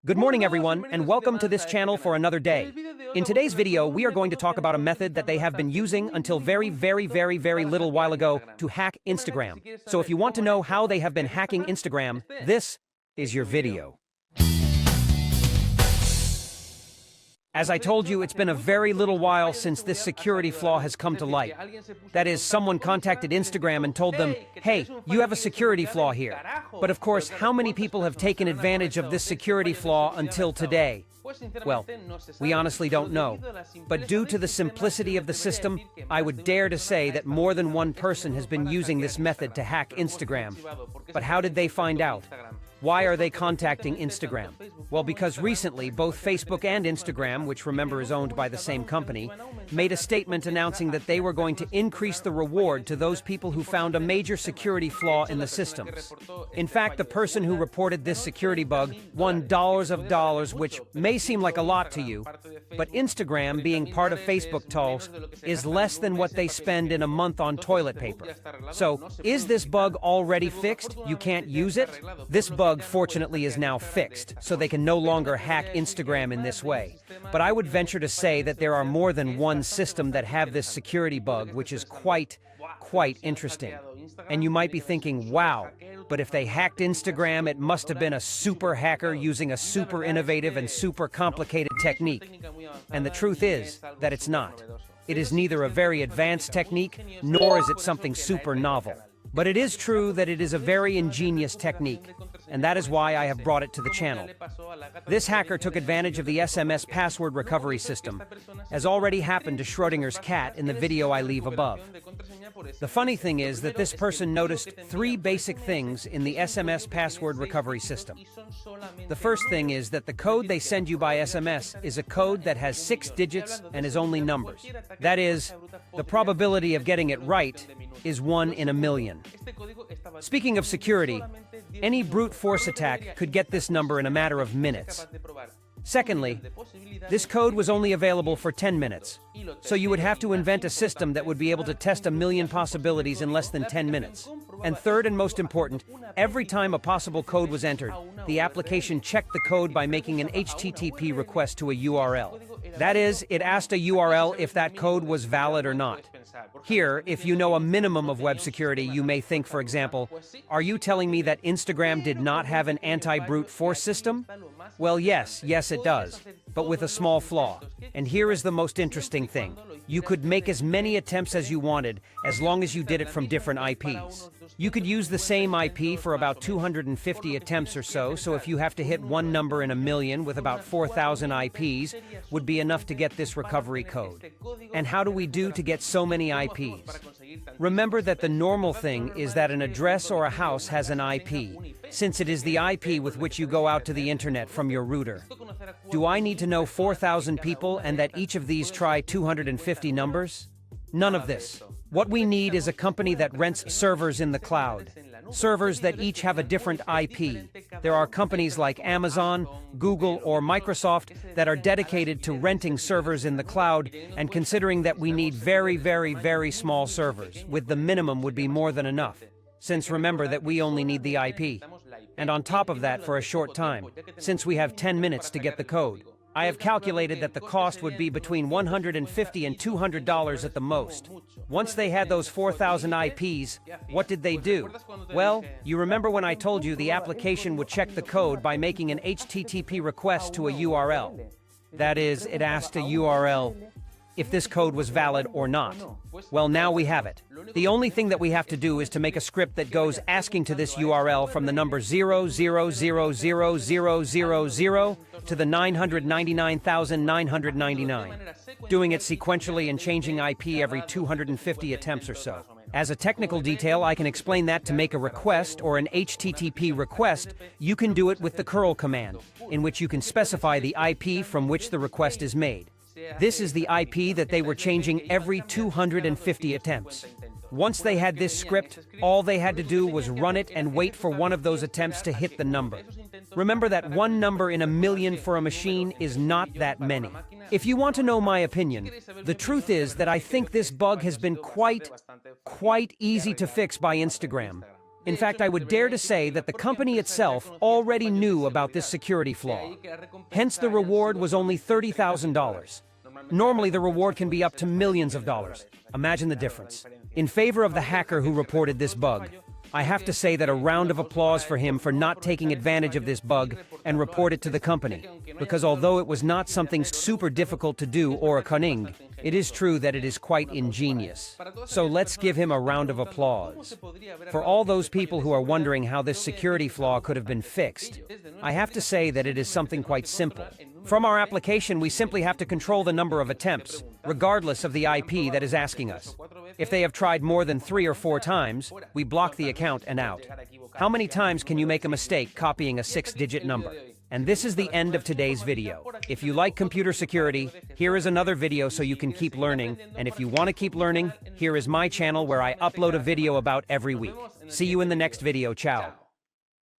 Good morning, everyone, and welcome to this channel for another day. In today's video, we are going to talk about a method that they have been using until very little while ago to hack Instagram. So if you want to know how they have been hacking Instagram, this is your video. As I told you, it's been a very little while since this security flaw has come to light. That is, someone contacted Instagram and told them, hey, you have a security flaw here. But of course, how many people have taken advantage of this security flaw until today? Well, we honestly don't know. But due to the simplicity of the system, I would dare to say that more than one person has been using this method to hack Instagram. But how did they find out? Why are they contacting Instagram? Well, because recently, both Facebook and Instagram, which remember is owned by the same company, made a statement announcing that they were going to increase the reward to those people who found a major security flaw in the systems. In fact, the person who reported this security bug won $, which may seem like a lot to you, but Instagram, being part of Facebook tolls, is less than what they spend in a month on toilet paper. So, is this bug already fixed? You can't use it? This bug, fortunately, is now fixed, so they can no longer hack Instagram in this way. But I would venture to say that there are more than one system that have this security bug, which is quite interesting. And you might be thinking, wow, but if they hacked Instagram, it must have been a super hacker using a super innovative and super complicated technique. And the truth is that it's not. It is neither a very advanced technique, nor is it something super novel. But it is true that it is a very ingenious technique, and that is why I have brought it to the channel. This hacker took advantage of the SMS password recovery system, as already happened to Schrodinger's cat in the video I leave above. The funny thing is that this person noticed three basic things in the SMS password recovery system. The first thing is that the code they send you by SMS is a code that has 6 digits and is only numbers. That is, the probability of getting it right is 1 in a million. Speaking of security, any brute force attack could get this number in a matter of minutes. Secondly, this code was only available for 10 minutes, so you would have to invent a system that would be able to test a million possibilities in less than 10 minutes. And third and most important, every time a possible code was entered, the application checked the code by making an HTTP request to a URL. That is, it asked a URL if that code was valid or not. Here, if you know a minimum of web security, you may think, for example, are you telling me that Instagram did not have an anti-brute force system? Well, yes, it does, but with a small flaw. And here is the most interesting thing. You could make as many attempts as you wanted, as long as you did it from different IPs. You could use the same IP for about 250 attempts or so if you have to hit one number in a million with about 4,000 IPs, would be enough to get this recovery code. And how do we do to get so many IPs? Remember that the normal thing is that an address or a house has an IP, since it is the IP with which you go out to the internet from your router. Do I need to know 4,000 people and that each of these try 250 numbers? None of this. What we need is a company that rents servers in the cloud. Servers that each have a different IP. There are companies like Amazon, Google, or Microsoft that are dedicated to renting servers in the cloud, and considering that we need very small servers, with the minimum would be more than enough, since remember that we only need the IP. And on top of that for a short time, since we have 10 minutes to get the code. I have calculated that the cost would be between $150 and $200 at the most. Once they had those 4,000 IPs, what did they do? Well, you remember when I told you the application would check the code by making an HTTP request to a URL. That is, it asked a URL if this code was valid or not. Well, now we have it. The only thing that we have to do is to make a script that goes asking to this URL from the number 0000000 to the 999,999, doing it sequentially and changing IP every 250 attempts or so. As a technical detail, I can explain that to make a request or an HTTP request, you can do it with the curl command, in which you can specify the IP from which the request is made. This is the IP that they were changing every 250 attempts. Once they had this script, all they had to do was run it and wait for one of those attempts to hit the number. Remember that one number in a million for a machine is not that many. If you want to know my opinion, the truth is that I think this bug has been quite easy to fix by Instagram. In fact, I would dare to say that the company itself already knew about this security flaw. Hence, the reward was only $30,000. Normally, the reward can be up to millions of dollars. Imagine the difference. In favor of the hacker who reported this bug, I have to say that a round of applause for him for not taking advantage of this bug and report it to the company. Because although it was not something super difficult to do or a cunning, it is true that it is quite ingenious. So let's give him a round of applause. For all those people who are wondering how this security flaw could have been fixed, I have to say that it is something quite simple. From our application, we simply have to control the number of attempts, regardless of the IP that is asking us. If they have tried more than 3 or 4 times, we block the account and out. How many times can you make a mistake copying a 6-digit number? And this is the end of today's video. If you like computer security, here is another video so you can keep learning. And if you want to keep learning, here is my channel where I upload a video about every week. See you in the next video. Ciao.